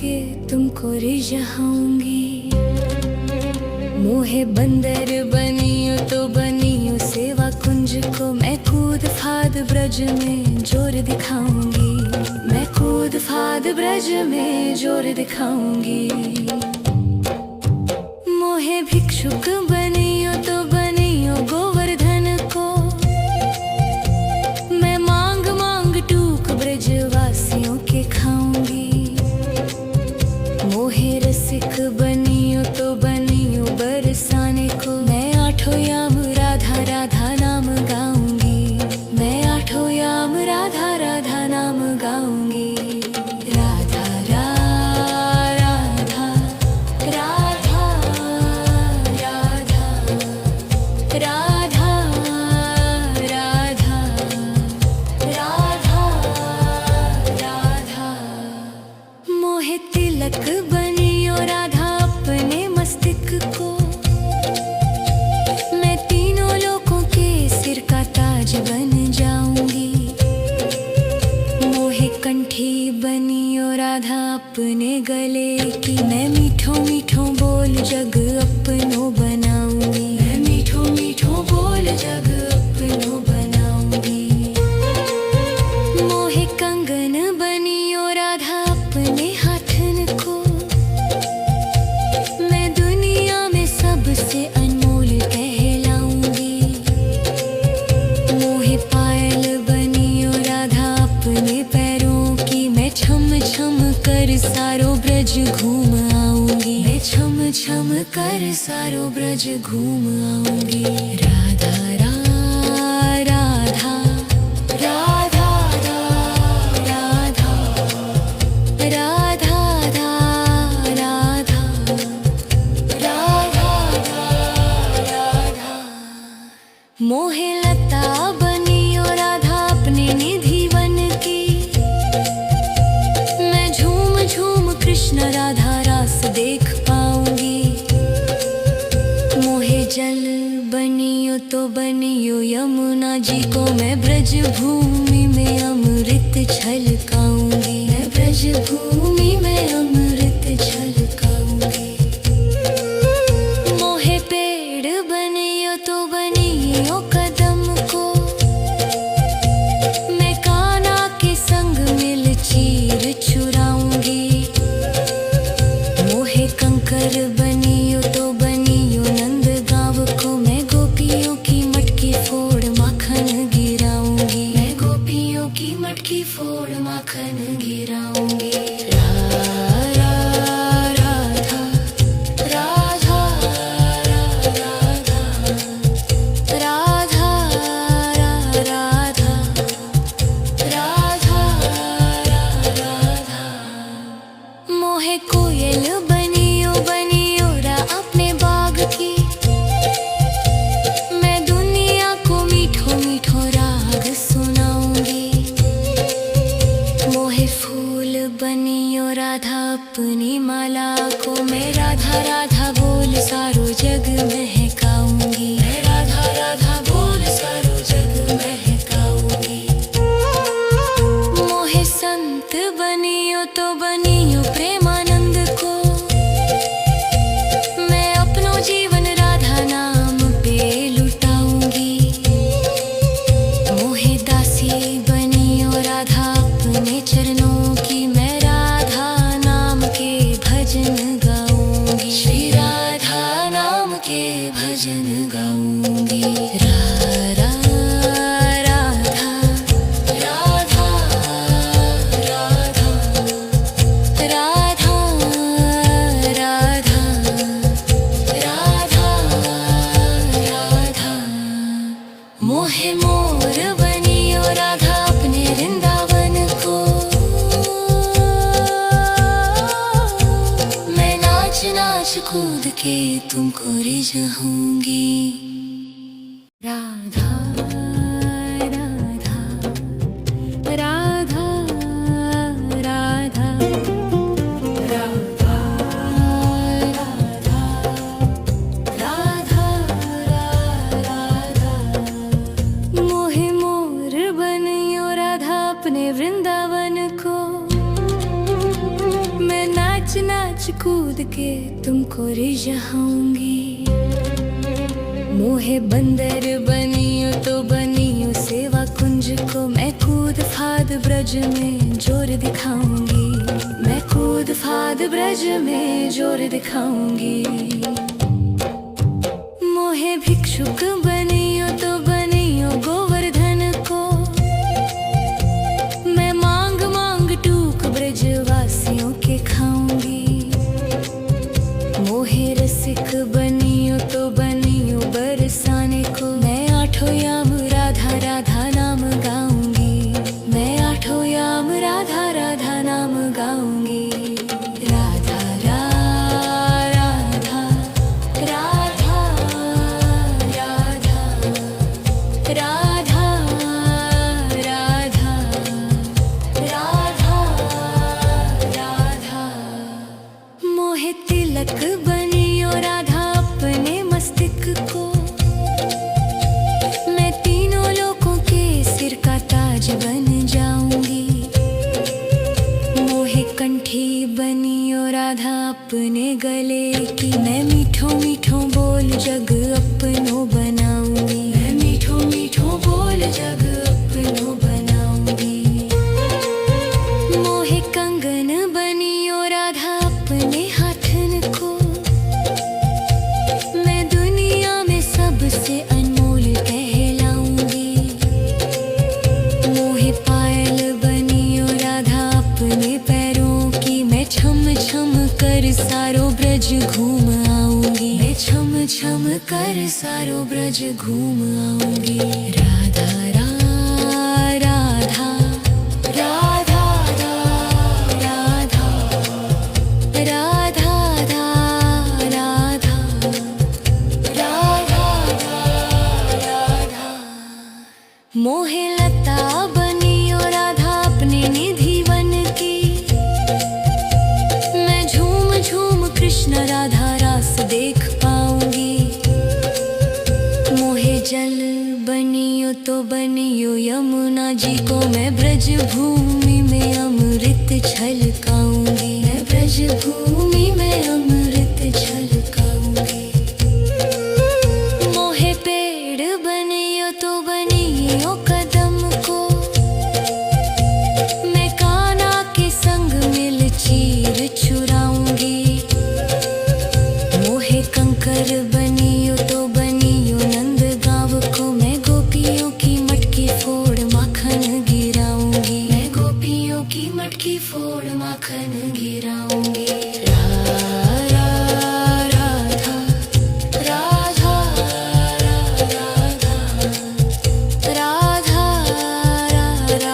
के तुमको रिझाऊंगी। मोहे बंदर बनियो तो बनियो सेवा कुंज को मैं कूद फाद ब्रज में जोर दिखाऊंगी। मैं कूद फाद ब्रज में जोर दिखाऊंगी। मोहे भिक्षुक बनियो तो बनियो गोवर्धन को मैं मांग मांग टूक ब्रजवासियों के खाऊंगी। मोहे रसिक बनियो तो बनियो बरसाने को मैं आठों याम राधा राधा नाम गाऊंगी। मैं आठों याम राधा राधा नाम गाऊंगी। राधा राधा राधा राधा राधा राधा राधा राधा। मोहे तिलक बनियो राधा अपने मस्तिष्क को मैं तीनों लोगों के सिर का ताज बन जाऊंगी। मोहे कंठी बनियो राधा अपने गले की मैं मीठों मीठों बोल जग अपनों बनाऊंगी। मैं मीठों मीठों बोल जग अपनों बनाऊंगी। मोहे कंगन बनियो राधा अपने हाथन को मैं दुनिया में सबसे अनमोल कहलाऊंगी। मोहे पायल बनियो राधा अपने पैरों की मैं छम छम कर सारो ब्रज घूम आऊंगी। मैं छम छम कर सारो ब्रज घूम आऊंगी। राधा राधा राधा राधा राधा राधा राधा राधा। मोहे लता बनियो राधा अपने निधि वन की मैं झूम झूम कृष्ण राधा रास देख पाऊंगी। मोहे जल बनियो तो बनियो यमुना जी को मैं ब्रज भूमि में अमृत छलकाऊंगी। मैं ब्रज भूमि में अमृत छलकाऊंगी। मोहे पेड़ बनियो तो बनियो कदम को मैं कान्हा के संग मिल चीर चुराऊंगी। मोहे कंकर बनियो तो बनियो नंद गांव को मैं गोपियों की मटकी फोड़ माखन गिराऊंगी। मैं गोपियों की मटकी फोड़ माखन गिराऊंगी। राधा राधा राधा राधा राधा राधा राधा। मोहे कोयल बनियो बनियो रा अपने बाग की मैं दुनिया को मीठो मीठो राग सुनाऊंगी। मोहे फूल बनियो राधा अपनी माला को मैं राधा राधा बोल सारो जग महकाऊंगी। मैं राधा राधा बोल सारो जग महकाऊंगी। मोहे संत बनियो तो बनियो प्रेमानंद को मैं अपनो जीवन राधा नाम पे लुटाऊंगी। मोहे दासी बनियो राधा अपने चरणों की मैं राधा नाम के भजन गाऊंगी। श्री राधा नाम के भजन गाऊंगी। राधा राधा राधा राधा राधा राधा राधा। मोहे मोर बनियो राधा अपने वृंदावन को मैं नाच नाच कूद के तुमको रिझाऊंगी। राधा राधा राधा राधा राधा राधा राधा। मोहे मोर बनियो राधा अपने वृंदावन को मैं नाच के तुमको रिझाऊंगी। मोहे बंदर बनियो तो बनियो सेवा कुंज को, मैं कूद फाद ब्रज में जोर दिखाऊंगी। मैं कूद फाद ब्रज में जोर दिखाऊंगी। मोहे भिक्षुक बनियो तो बनियो गोवर्धन को, मैं मांग मांग टूक ब्रजवासियों के खाऊंगी। मोहे रसिक बनियो तो बनियो बरसाने को, मैं आठों याम राधा राधा नाम गाऊंगी। मैं आठों याम राधा राधा नाम गाऊंगी। राधा राधा राधा राधा राधा राधा राधा राधा। मोहे तिलक बनियो राधा अपने मस्तक को, मैं तीनों लोगों के सिर का ताज बन जाऊंगी। मोहे कंठी बनियो राधा अपने गले की, मैं मीठों मीठों बोल जग अपनों बनाऊंगी। मैं मीठों मीठों बोल जग अपनों बनाऊंगी। मोहे कंगन बनियो राधा अपने हाथन को, मैं दुनिया में सबसे अनमोल कहलाऊंगी। मोहे पायल बनियो राधा अपने पैरों की, मैं छम छम कर सारो ब्रज घूम आऊंगी। मैं छम छम कर सारो ब्रज घूम आऊंगी। राधा राधा राधा राधा राधा राधा राधा राधा राधा। मोहे लता बनियो राधा अपने निधि वन की, मैं झूम झूम कृष्ण राधा रास देख पाऊंगी। मोहे जल बनियो तो बनियो यमुना जी को, मैं ब्रज भूमि में अमृत छलकाऊंगी। मैं ब्रज भूमि में अमृत छलकाऊंगी। मोहे पेड़ बनियो तो बनियो कदम को, मैं कान्हा के संग मिल चीर चुराऊंगी। मोहे कंकर बनियो तो बनियो नंद गाँव को, मैं गोपियों की मटकी फोड़ माखन गिराऊंगी। मैं गोपियों की मटकी फोड़ माखन गिराऊंगी। राधा राधा राधा राधा राधा राधा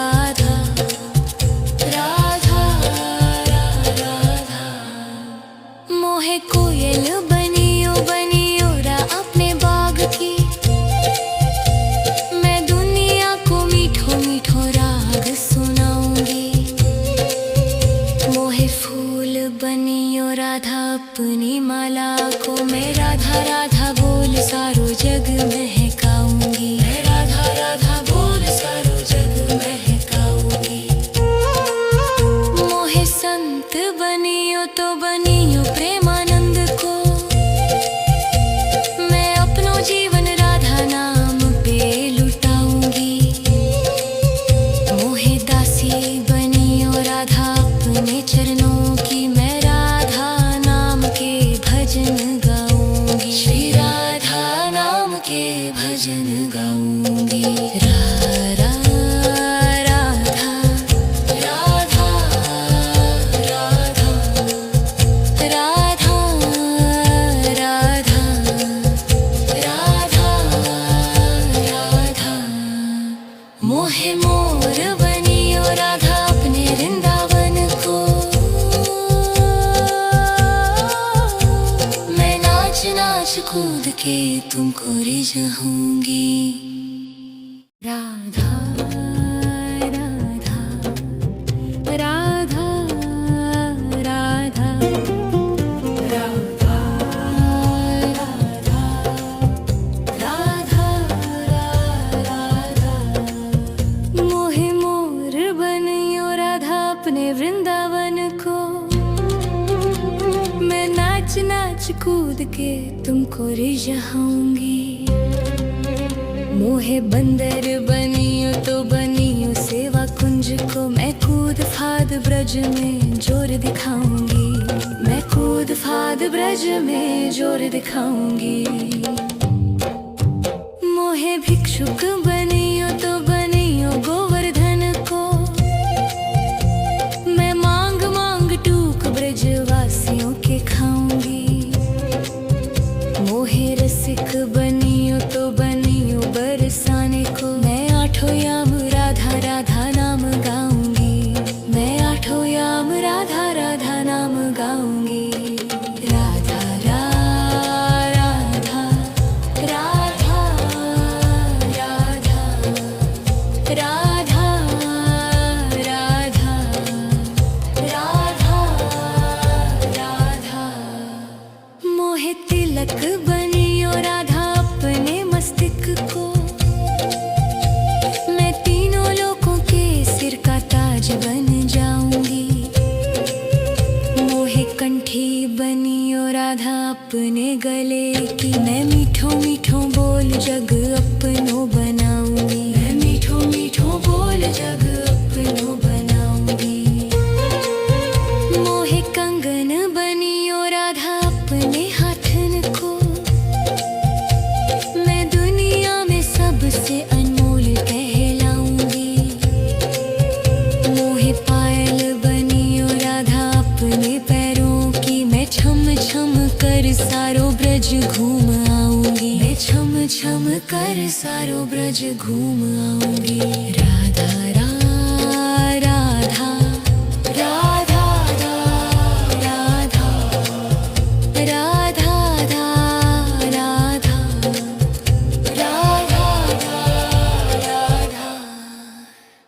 राधा। मोहे कोयल बनियो बनियो रा अपने बाग की, मैं दुनिया को मीठो मीठो राग सुनाऊंगी। मोहे फूल बनियो राधा अपनी माला को, मैं राधा राधा बोल सारो जग महकाऊंगी। मैं राधा राधा बोल सारो जग महकाऊंगी। मोहे संत बनियो तो बनियो प्रेमानंद को, मैं अपनो जीवन राधा नाम पे लुटाऊंगी। मोहे दासी बनियो राधा अपने चरणों की, मैं राधा नाम के भजन गाऊंगी। श्री राधा नाम के भजन गाऊंगी। राधा राधा राधा राधा राधा राधा राधा। मोहे मोर बनियो राधा अपने वृंदावन को, मैं नाच नाच कूद के तुमको रिझाऊंगी। राधा राधा राधा राधा राधा राधा राधा। मोहे मोर बनियो राधा अपने वृंदावन को, मैं नाच कूद के तुमको रिझाऊंगी। मोहे बंदर बनियो तो बनियो सेवा कुंज को, मैं कूद फाद ब्रज में जोर दिखाऊंगी। मैं कूद फाद ब्रज में जोर दिखाऊंगी। मोहे भिक्षुक बनियो तो बनियो गोवर्धन को, मैं मांग मांग टूक ब्रजवासियों के खाऊंगी। मोहे रसिक बनियो तो बनियो बरसाने को, मैं आठों याम राधा राधा नाम गाऊंगी। मैं आठों याम राधा राधा नाम गाऊंगी। राधा राधा राधा राधा राधा राधा राधा राधा। मोहे तिलक बनियो राधा अपने मस्तिष्क को, मैं तीनों लोगों के सिर का ताज बन जाऊंगी। मोहे कंठी बनियो राधा अपने गले की, मैं मीठों मीठों बोल जग अपनों बनाऊंगी। मैं मीठों मीठों बोल जग अपनों बनाऊंगी। मोहे कंगन बनियो राधा अपने हाथन को, मैं दुनिया में सबसे अनमोल कहलाऊंगी। मोहे पायल बनियो राधा अपने पैरों की, मैं छम छम कर सारो ब्रज घूम आऊंगी। मैं छम छम कर सारो ब्रज घूम आऊंगी। राधा राधा राधा राधा राधा राधा राधा राधा।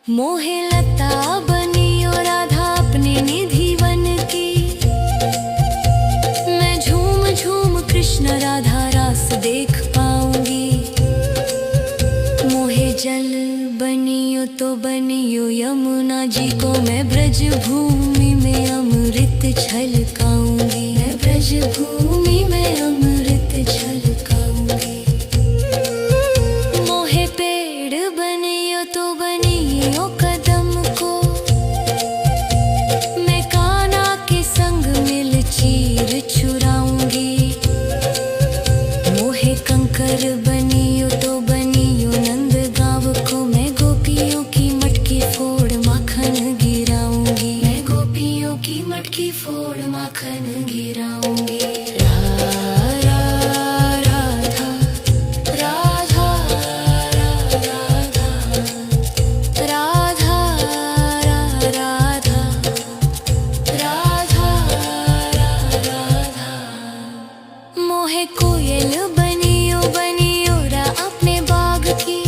मोहे लता बनियो राधा अपने निधि वन की, मैं झूम झूम कृष्ण राधा रास देख पाऊंगी। मोहे जल बनियो तो बनियो यमुना जी को, मैं ब्रज भूमि में अमृत छलकाऊंगी। मैं ब्रज भूमि में अमृत छलकाऊंगी। मोहे पेड़ बनियो तो बनियो कदम को, मैं कान्हा के संग मिल चीर चुराऊंगी। मोहे कंकर बनियो तो बनियो नंद गाँव को, मैं गोपियों की मटकी फोड़ माखन गिराऊंगी। मैं गोपियों की मटकी फोड़ माखन गिराऊंगी। राधा राधा राधा राधा राधा राधा राधा। मोहे कोयल बनियो बनियो रा अपने बाग की,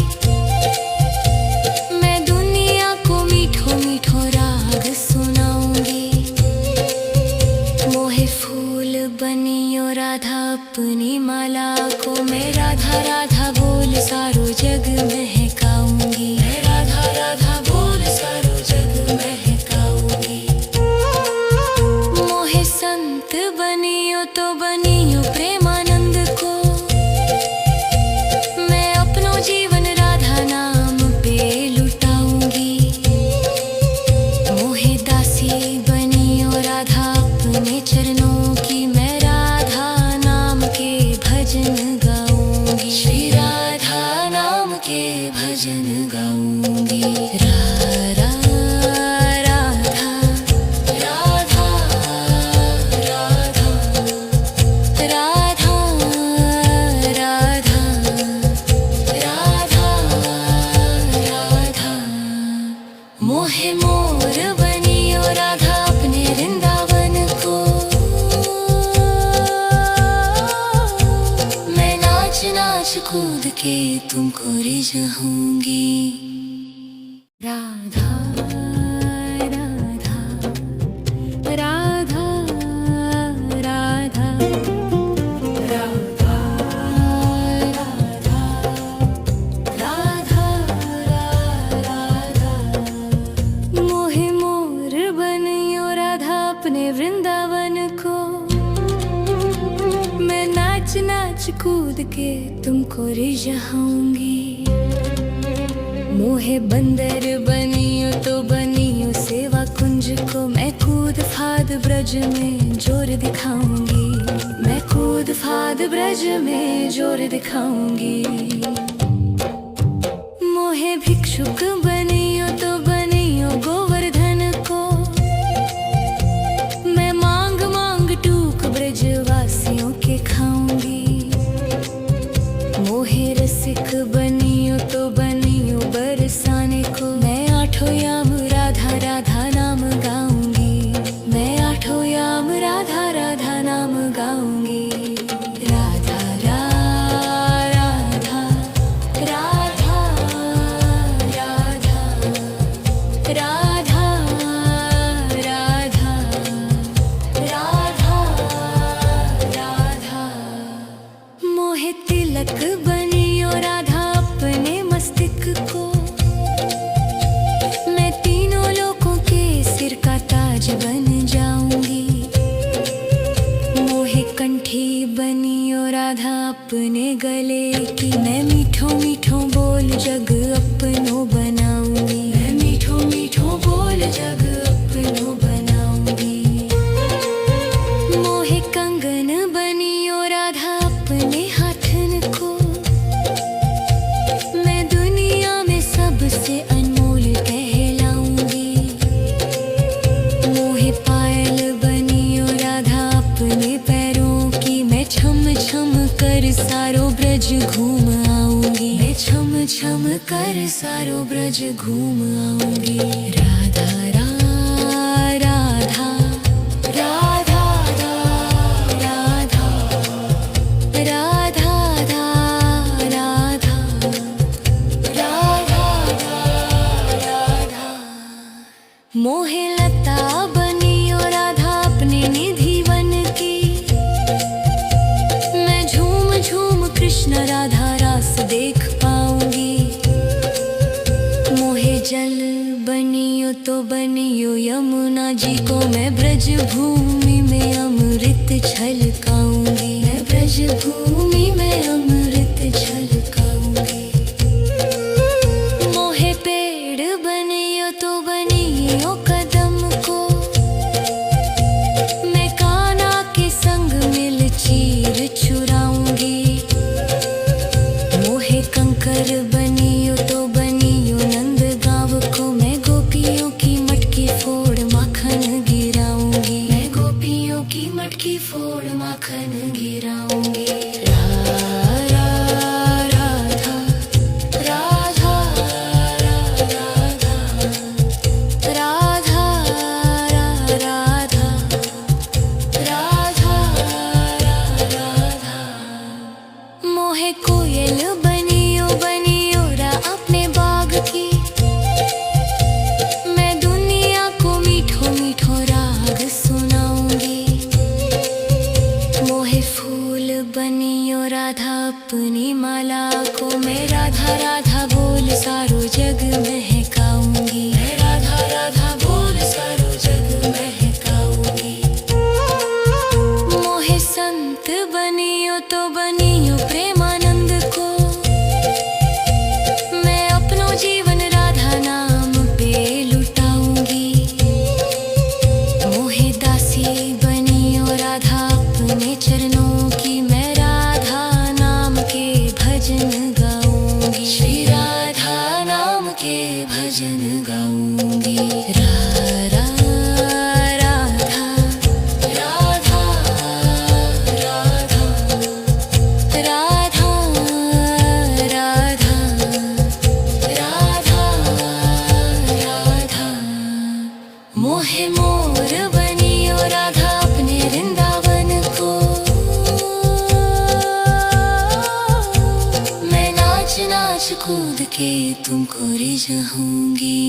मैं दुनिया को मीठो मीठो राग सुनाऊंगी। मोहे फूल बनियो राधा अपनी माला को, मैं राधा राधा बोल सारो जग महकाऊंगी। मैं राधा राधा बोल सारो जग महकाऊंगी। मोहे संत बनियो तो बनियो प्रेमानंद को, मैं अपनो जीवन राधा नाम पे लुटाऊंगी। मोहे दासी बनियो राधा अपने चरणों की, मैं राधा नाम के भजन गाऊंगी। श्री राधा नाम के भजन गाऊंगी। राधा राधा राधा राधा राधा राधा राधा राधा। मोहे मोर बनियो राधा अपने वृंदावन को, मैं नाच नाच कूद के तुमको रिझाऊंगी। राधा राधा राधा राधा राधा राधा राधा। मोहे मोर बनियो राधा अपने वृंदावन को, के तुमको रिझाऊंगी। मोहे बंदर बनियो तो बनियो सेवा कुंज को, मैं कूद फाद ब्रज में जोर दिखाऊंगी। मैं कूद फाद ब्रज में जोर दिखाऊंगी। मोहे भिक्षुक बनियो तो बनियो गोवर्धन को, मैं मांग मांग टूक ब्रजवासियों के खाऊंगी। मोहे रसिक बनियो तो बनियो बरसाने को, मैं आठों याम राधा राधा नाम गाऊंगी। मैं आठों याम राधा राधा नाम गाऊंगी। राधा राधा राधा राधा राधा राधा राधा राधा। मोहे तिलक बनियो राधा अपने मस्तक को, मैं तीनों लोगों के सिर का ताज बन जाऊंगी। मोहे कंठी बनियो राधा अपने गले की, मैं मीठो मीठो बोल जग अपनो बनाऊंगी। मैं मीठो मीठो बोल जग अपनो बनाऊंगी। मोहे कंगन बनियो राधा अपने हाथन को, मैं दुनिया में सबसे अनमोल कहलाऊंगी। मोहे पायल बनियो राधा अपने पैरों की, मैं छम छम कर सारो ब्रज घूम आऊंगी। मैं छम छम कर सारो ब्रज घूम आऊंगी। राधा राधा राधा राधा राधा राधा राधा राधा राधा। मोहे लता बनियो राधा अपने निधि वन की, मैं झूम झूम कृष्ण राधा रास देख पाऊंगी। मोहे जल बनियो तो बनियो यमुना जी को, मैं ब्रज भूमि में अमृत छलकाऊंगी। मैं ब्रज भूमि में अमृत छलकाऊंगी। मोहे पेड़ बनियो तो बनियो कदम को, मैं कान्हा के संग मिल चीर चुराऊंगी। मोहे कंकर बनियो तो बनियो नंद गाँव को, मैं गोपियों की मटकी फोड़ माखन गिराऊंगी। मैं गोपियों की मटकी फोड़ माखन गिराऊंगी। राधा राधा राधा राधा राधा राधा राधा। मोहे कोयल बनियो बनियो रा अपने बाग की, मैं दुनिया को मीठो मीठो राग सुनाऊंगी। मोहे फूल बनियो राधा अपनी माला को, मैं राधा राधा बोल सारो जग महकाऊंगी। मैं राधा राधा बोल सारो जग महकाऊंगी। मोहे संत बनियो तो बनियो प्रेमानंद को, मैं अपनो जीवन राधा नाम पे लुटाऊंगी। मोहे दासी बनियो राधा अपने चरणों की, मैं राधा नाम के भजन गाऊंगी। श्री राधा नाम के भजन गाऊंगी। राधा राधा राधा राधा राधा राधा राधा। मोहे मोर बनियो राधा अपने वृंदावन को, मैं नाच नाच कूद के तुमको रिझाऊंगी।